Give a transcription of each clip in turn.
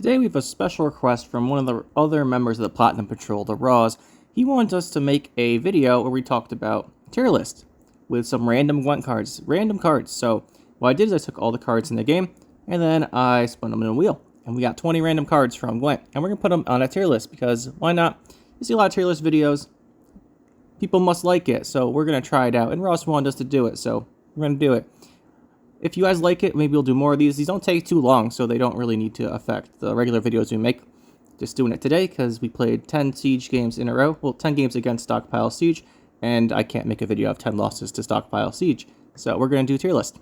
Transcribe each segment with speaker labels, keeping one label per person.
Speaker 1: Today we have a special request from one of the other members of the Platinum Patrol, the Raws. He wanted us to make a video where we talked about tier list with some random Gwent cards. So what I did is I took all the cards in the game and then I spun them in a wheel. And we got 20 random cards from Gwent. And we're going to put them on a tier list because why not? You see a lot of tier list videos. People must like it, so we're going to try it out. And Ross wanted us to do it, so we're going to do it. If you guys like it, maybe we'll do more of these. These don't take too long, so they don't really need to affect the regular videos we make. Just doing it today because we played 10 Siege games in a row. Well, 10 games against Stockpile Siege, and I can't make a video of 10 losses to Stockpile Siege. So we're going to do a tier list.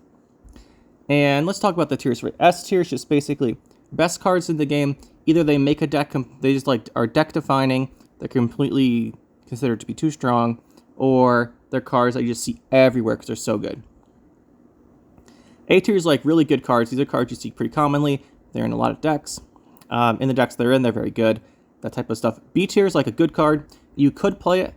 Speaker 1: And let's talk about the tiers. S tier is just basically best cards in the game. Either they make a deck, they just like are deck defining, they're completely considered to be too strong, or they're cards that you just see everywhere because they're so good. A tier is like really good cards. These are cards you see pretty commonly. They're in a lot of decks. In the decks they're in, they're very good. That type of stuff. B tier is like a good card. You could play it.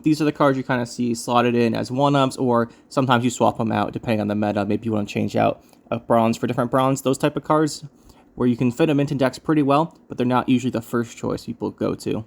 Speaker 1: These are the cards you kind of see slotted in as one-ups, or sometimes you swap them out depending on the meta. Maybe you want to change out a bronze for different bronze. Those type of cards where you can fit them into decks pretty well, but they're not usually the first choice people go to.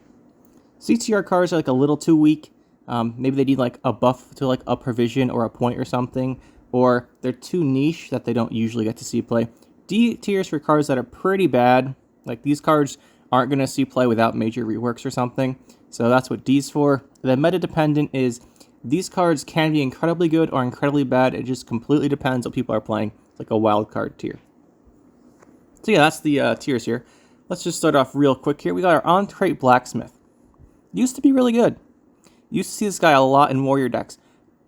Speaker 1: C tier cards are like a little too weak. Maybe they need like a buff to like a provision or a point or something. Or they're too niche that they don't usually get to see play. D tiers for cards that are pretty bad. Like these cards aren't going to see play without major reworks or something. So that's what D's for. The meta dependent is these cards can be incredibly good or incredibly bad. It just completely depends what people are playing. It's like a wild card tier. So yeah, that's the tiers here. Let's just start off real quick here. We got our on-crate Blacksmith. Used to be really good. Used to see this guy a lot in warrior decks.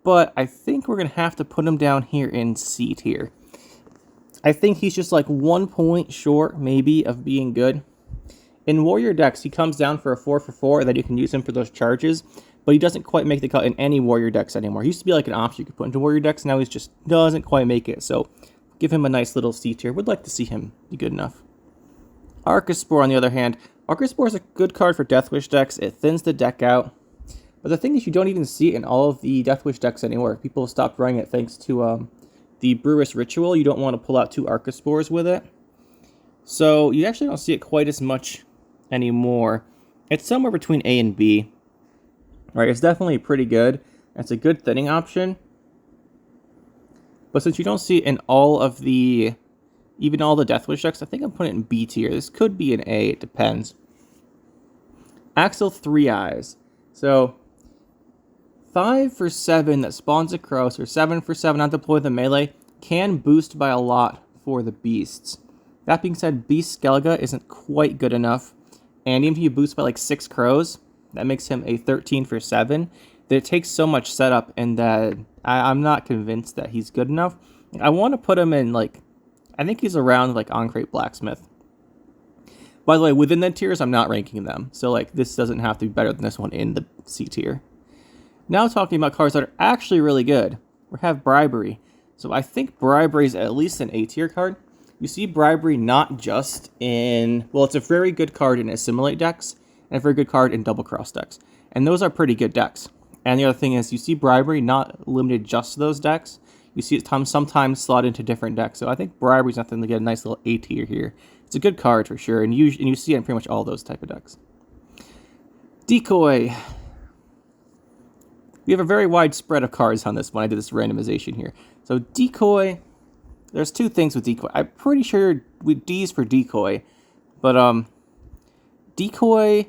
Speaker 1: But I think we're going to have to put him down here in C tier. I think he's just like 1 point short, maybe, of being good. In warrior decks, he comes down for a 4/4, and then you can use him for those charges. But he doesn't quite make the cut in any warrior decks anymore. He used to be like an option you could put into warrior decks. Now he just doesn't quite make it. So give him a nice little C tier. Would like to see him be good enough. Arcaspore, on the other hand. Arcaspore is a good card for Deathwish decks. It thins the deck out. But the thing is, you don't even see it in all of the Deathwish decks anymore. People stopped running it thanks to the Brewis Ritual. You don't want to pull out 2 Arcaspores with it. So you actually don't see it quite as much anymore. It's somewhere between A and B. Right, it's definitely pretty good. It's a good thinning option. But since you don't see it in all of the, even all the Deathwish decks, I think I'm putting it in B tier. This could be an A, it depends. Axel 3 Eyes. So 5 for 7 that spawns a Cross, or 7 for 7 not deploy the melee, can boost by a lot for the beasts. That being said, Beast Skellige isn't quite good enough, and even if you boost by like 6 crows, that makes him a 13 for 7. That it takes so much setup, and that I'm not convinced that he's good enough. I want to put him in like, I think he's around like on-crate Blacksmith. By the way, within the tiers, I'm not ranking them, so like this doesn't have to be better than this one in the C tier. Now talking about cards that are actually really good, we have Bribery. So I think Bribery is at least an A tier card. You see Bribery not just in, well, it's a very good card in Assimilate decks, and a very good card in Double Cross decks. And those are pretty good decks. And the other thing is, you see Bribery not limited just to those decks. You see it sometimes slot into different decks. So I think Bribery is nothing to get a nice little A tier here. It's a good card for sure, and you see it in pretty much all those type of decks. Decoy. We have a very wide spread of cards on this one. I did this randomization here. So Decoy, there's 2 things with Decoy. I'm pretty sure with D's for Decoy, but Decoy,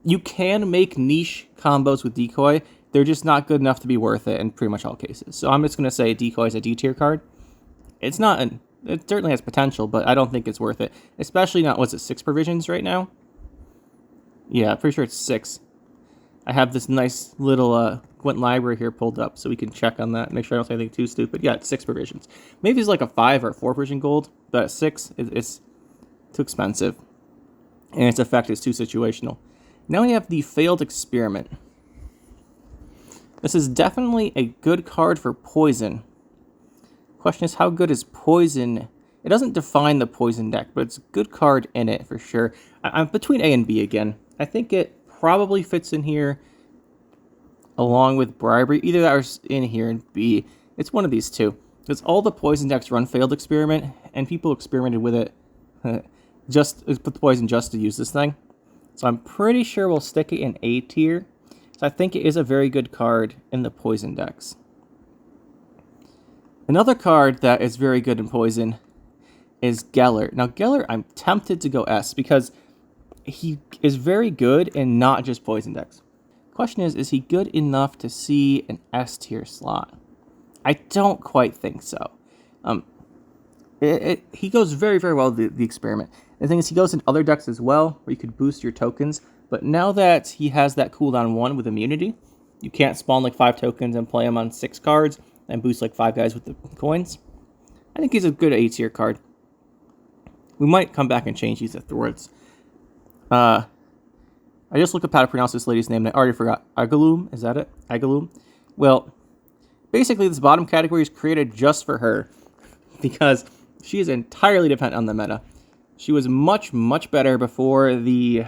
Speaker 1: you can make niche combos with Decoy. They're just not good enough to be worth it in pretty much all cases. So I'm just going to say Decoy is a D tier card. It's not an, it certainly has potential, but I don't think it's worth it. Especially not, what's it, 6 provisions right now? Yeah, pretty sure it's 6. I have this nice little Gwent library here pulled up, so we can check on that, make sure I don't say anything too stupid. Yeah, it's 6 provisions. Maybe it's like a 5 or 4 provision gold, but at 6, it's too expensive. And its effect is too situational. Now we have the Failed Experiment. This is definitely a good card for Poison. Question is, how good is Poison? It doesn't define the Poison deck, but it's a good card in it for sure. I'm between A and B again. I think it probably fits in here along with Bribery. Either that or in here in B. It's one of these 2. Because all the Poison decks run Failed Experiment, and people experimented with it just put the poison just to use this thing. So I'm pretty sure we'll stick it in A tier. So I think it is a very good card in the poison decks. Another card that is very good in poison is Geller. Now Geller, I'm tempted to go S because he is very good in not just poison decks. Question is he good enough to see an S tier slot? I don't quite think so. He goes very, very well with the experiment. The thing is, he goes in other decks as well, where you could boost your tokens. But now that he has that cooldown 1 with immunity, you can't spawn like 5 tokens and play him on 6 cards and boost like 5 guys with the coins. I think he's a good A tier card. We might come back and change these afterwards. I just looked up how to pronounce this lady's name, and I already forgot. Agaloom, is that it? Agaloom? Well, basically this bottom category is created just for her, because she is entirely dependent on the meta. She was much, much better before the...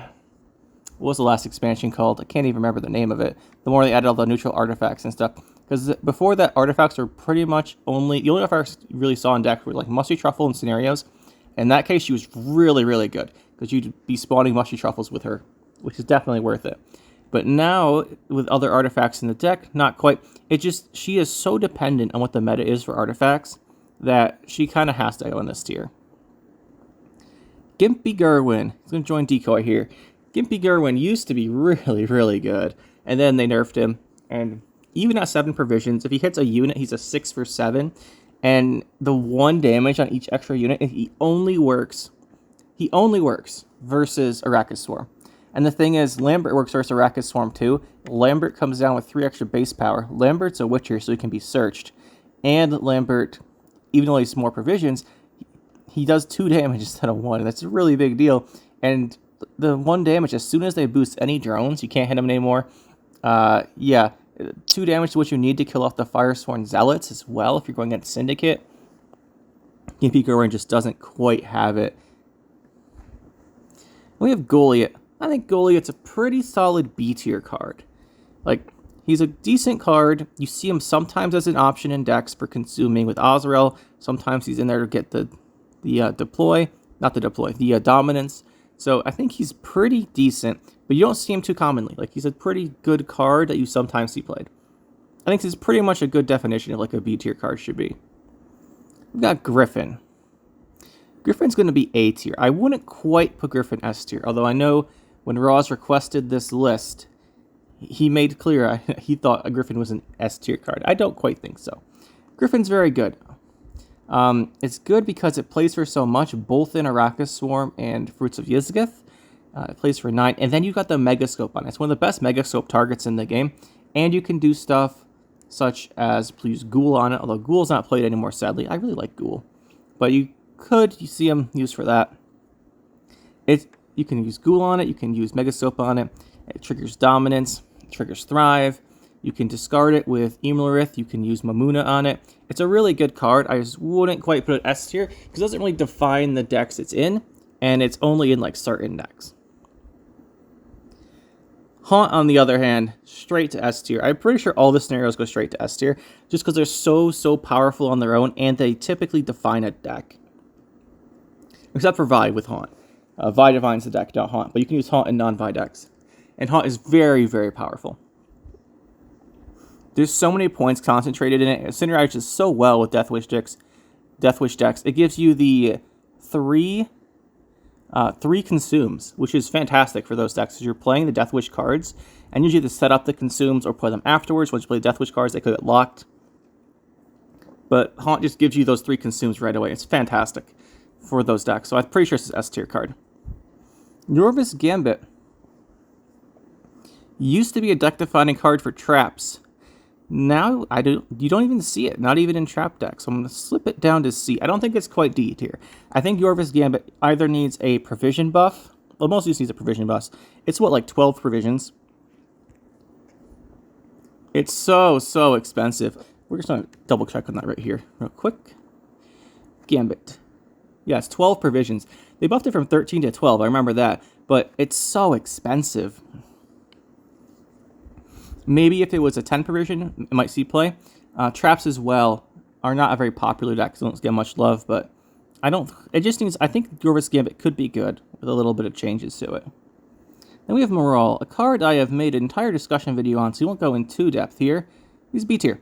Speaker 1: What was the last expansion called? I can't even remember the name of it. The more they added all the neutral artifacts and stuff. Because before that, artifacts were pretty much only... The only artifacts you really saw in decks were like Musty Truffle and Scenarios. In that case, she was really, really good. Because you'd be spawning Musty Truffles with her, which is definitely worth it. But now, with other artifacts in the deck, not quite. She is so dependent on what the meta is for artifacts that she kind of has to go in this tier. Gimpy Gerwin. He's going to join Decoy here. Gimpy Gerwin used to be really, really good. And then they nerfed him. And even at 7 provisions, if he hits a unit, he's a 6 for 7. And the 1 damage on each extra unit, he only works versus Arachid Swarm. And the thing is, Lambert works versus Arachid Swarm too. Lambert comes down with 3 extra base power. Lambert's a Witcher, so he can be searched. And Lambert, even though he's more provisions, he does 2 damage instead of 1. That's a really big deal. And the 1 damage, as soon as they boost any drones, you can't hit them anymore. 2 damage to what you need to kill off the Firesworn Zealots as well if you're going against Syndicate. Gimpy Gerwin just doesn't quite have it. We have Goliath. I think Goliath's a pretty solid B tier card. Like, he's a decent card. You see him sometimes as an option in decks for consuming with Azrael. Sometimes he's in there to get the dominance. So I think he's pretty decent, but you don't see him too commonly. Like, he's a pretty good card that you sometimes see played. I think this is pretty much a good definition of like a B tier card should be. We've got Griffin. Griffin's going to be A tier. I wouldn't quite put Griffin S tier, although I know when Roz requested this list, he made clear he thought a Griffin was an S tier card. I don't quite think so. Griffin's very good. It's good because it plays for so much, both in Arachid Swarm and Fruits of Yizgith. It plays for 9, and then you got the Megascope on it. It's one of the best Megascope targets in the game, and you can do stuff such as use Ghoul on it, although Ghoul's not played anymore, sadly. I really like Ghoul, but you see him used for that. You can use Ghoul on it, you can use Megascope on it. It triggers Dominance, it triggers Thrive. You can discard it with Emelrith. You can use Mamuna on it. It's a really good card. I just wouldn't quite put it S tier because it doesn't really define the decks it's in, and it's only in like certain decks. Haunt, on the other hand, straight to S tier. I'm pretty sure all the scenarios go straight to S tier just because they're so powerful on their own, and they typically define a deck. Except for Vi with Haunt. Vi defines the deck, not Haunt, but you can use Haunt in non-Vi decks. And Haunt is very, very powerful. There's so many points concentrated in it. It synergizes so well with Deathwish decks. It gives you the 3 consumes, which is fantastic for those decks. Because you're playing the Deathwish cards, and usually to set up the consumes or play them afterwards. Once you play Deathwish cards, they could get locked. But Haunt just gives you those 3 consumes right away. It's fantastic for those decks. So I'm pretty sure it's an S tier card. Yorvis Gambit used to be a deck-defining card for traps. Now, you don't even see it, not even in trap decks. So I'm going to slip it down to C. I don't think it's quite D tier. I think Yorvis Gambit either needs a provision buff. Well, mostly just needs a provision buff. It's what, like 12 provisions? It's so expensive. We're just going to double check on that right here real quick. Gambit. Yeah, it's 12 provisions. They buffed it from 13 to 12, I remember that. But it's so expensive. Maybe if it was a 10 provision, it might see play. Traps as well are not a very popular deck, so don't get much love, but It just needs. I think Jorvis Gambit could be good with a little bit of changes to it. Then we have Moral, a card I have made an entire discussion video on, so we won't go in too depth here. He's B tier.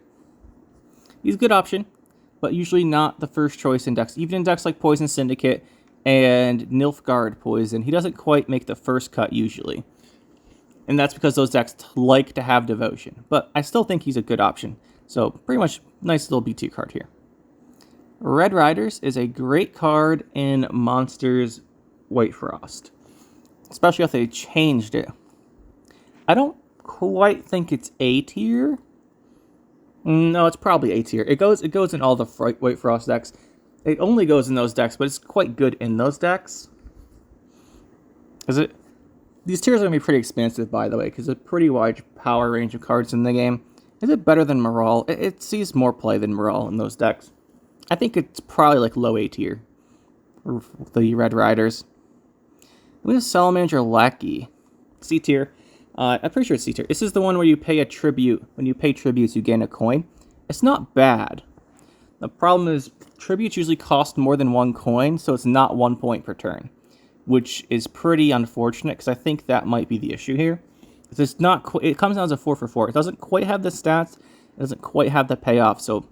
Speaker 1: He's a good option, but usually not the first choice in decks. Even in decks like Poison Syndicate and Nilfgaard Poison, he doesn't quite make the first cut usually. And that's because those decks like to have Devotion. But I still think he's a good option. So pretty much nice little B tier card here. Red Riders is a great card in Monsters White Frost. Especially if they changed it. I don't quite think it's A tier. No, it's probably A tier. It goes in all the White Frost decks. It only goes in those decks, but it's quite good in those decks. These tiers are going to be pretty expansive, by the way, because it's a pretty wide power range of cards in the game. Is it better than Moral? It sees more play than Moral in those decks. I think it's probably like low A tier for the Red Riders. We have Salamander Lackey. C tier. I'm pretty sure it's C tier. This is the one where you pay a tribute. When you pay tributes, you gain a coin. It's not bad. The problem is, tributes usually cost more than 1 coin, so it's not 1 point per turn. Which is pretty unfortunate, because I think that might be the issue here. It's not. It comes down as a 4 for 4. It doesn't quite have the stats. It doesn't quite have the payoff, so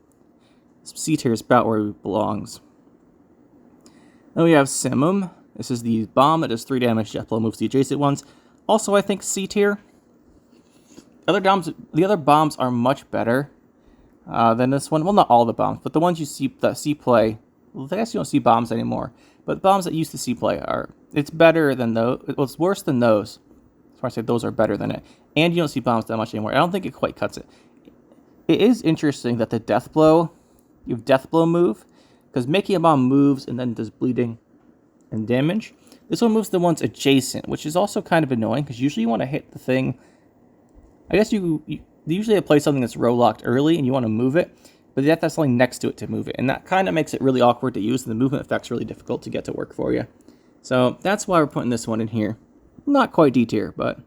Speaker 1: C tier is about where it belongs. Then we have Simum. This is the bomb that does 3 damage. Jetblow moves the adjacent ones. Also, I think C tier. The other bombs are much better than this one. Well, not all the bombs, but the ones you see that see play. Well, I guess you don't see bombs anymore. But bombs that used to see play are. It's better than those. Well, it's worse than those. That's why I say those are better than it. And you don't see bombs that much anymore. I don't think it quite cuts it. It is interesting that the Death Blow, you have Death Blow move, because making a bomb moves and then does bleeding and damage. This one moves the ones adjacent, which is also kind of annoying, because usually you want to hit the thing. I guess you usually play something that's row locked early, and you want to move it, but you have to have something next to it to move it, and that kind of makes it really awkward to use, and the movement effect's really difficult to get to work for you. So that's why we're putting this one in here. Not quite D tier, but...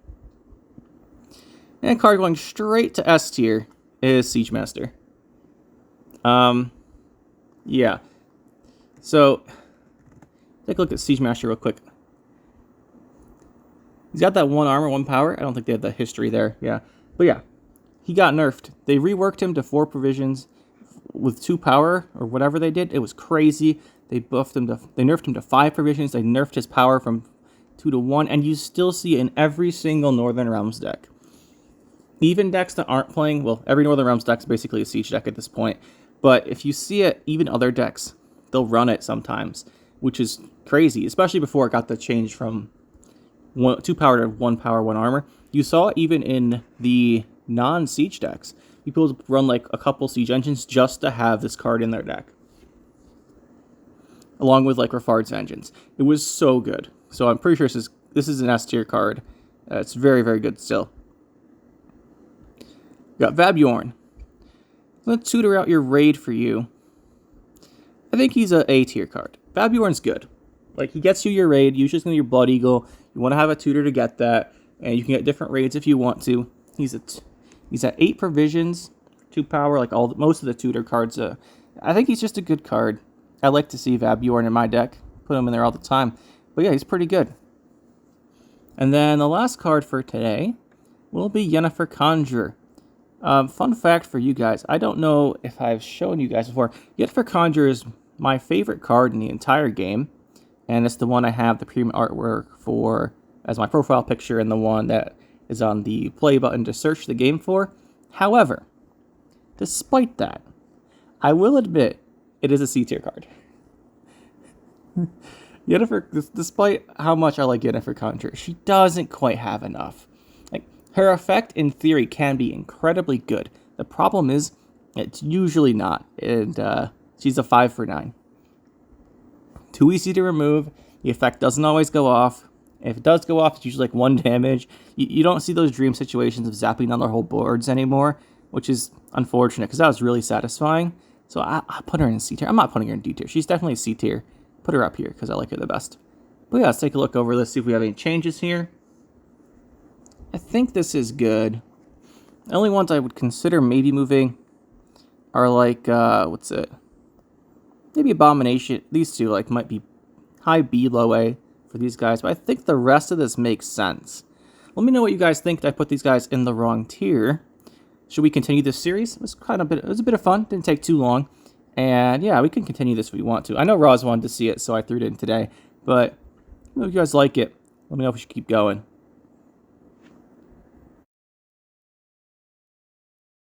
Speaker 1: And a card going straight to S tier is Siege Master. Yeah. So... Take a look at Siege Master real quick. He's got that 1 armor, 1 power. I don't think they have the history there. Yeah. But yeah, he got nerfed. They reworked him to 4 provisions with 2 power, or whatever they did. It was crazy. They buffed him to... They nerfed him to 5 provisions. They nerfed his power from 2 to 1. And you still see it in every single Northern Realms deck. Even decks that aren't playing... Well, every Northern Realms deck is basically a Siege deck at this point. But if you see it, even other decks, they'll run it sometimes. Which is crazy, especially before it got the change from 2 power to 1 power, 1 armor. You saw it even in the non-siege decks. People run like a couple siege engines just to have this card in their deck. Along with like Rafard's Vengeance. It was so good. So I'm pretty sure this is an S tier card. It's very, very good still. You got Vabjorn. Let's tutor out your raid for you. I think he's a A tier card. Vabjorn's good. Like, he gets you your raid. Usually it's going to be your Blood Eagle. You want to have a tutor to get that. And you can get different raids if you want to. He's at 8 provisions, 2 power, like most of the tutor cards. I think he's just a good card. I like to see Vabjorn in my deck. Put him in there all the time. But yeah, he's pretty good. And then the last card for today will be Yennefer Conjurer. Fun fact for you guys. I don't know if I've shown you guys before. Yennefer Conjurer is my favorite card in the entire game, and it's the one I have the premium artwork for as my profile picture and the one that is on the play button to search the game for. However, despite that, I will admit it is a C tier card. Yennefer, despite how much I like Yennefer Conjurer, she doesn't quite have enough. Like, her effect in theory can be incredibly good. The problem is it's usually not, and she's a 5 for 9. Too easy to remove. The effect doesn't always go off. If it does go off, it's usually like 1 damage. You don't see those dream situations of zapping on their whole boards anymore, which is unfortunate because that was really satisfying. So I put her in C tier. I'm not putting her in D tier. She's definitely C tier. Put her up here because I like her the best. But yeah, let's take a look over this, see if we have any changes here. I think this is good. The only ones I would consider maybe moving are like, what's it? maybe Abomination. These two like might be high B, low A for these guys, but I think the rest of this makes sense. Let me know what you guys think. Did I put these guys in the wrong tier? Should we continue this series? It was it was a bit of fun. Didn't take too long. And yeah, we can continue this if we want to. I know Roz wanted to see it, so I threw it in today. But if you guys like it, let me know if we should keep going.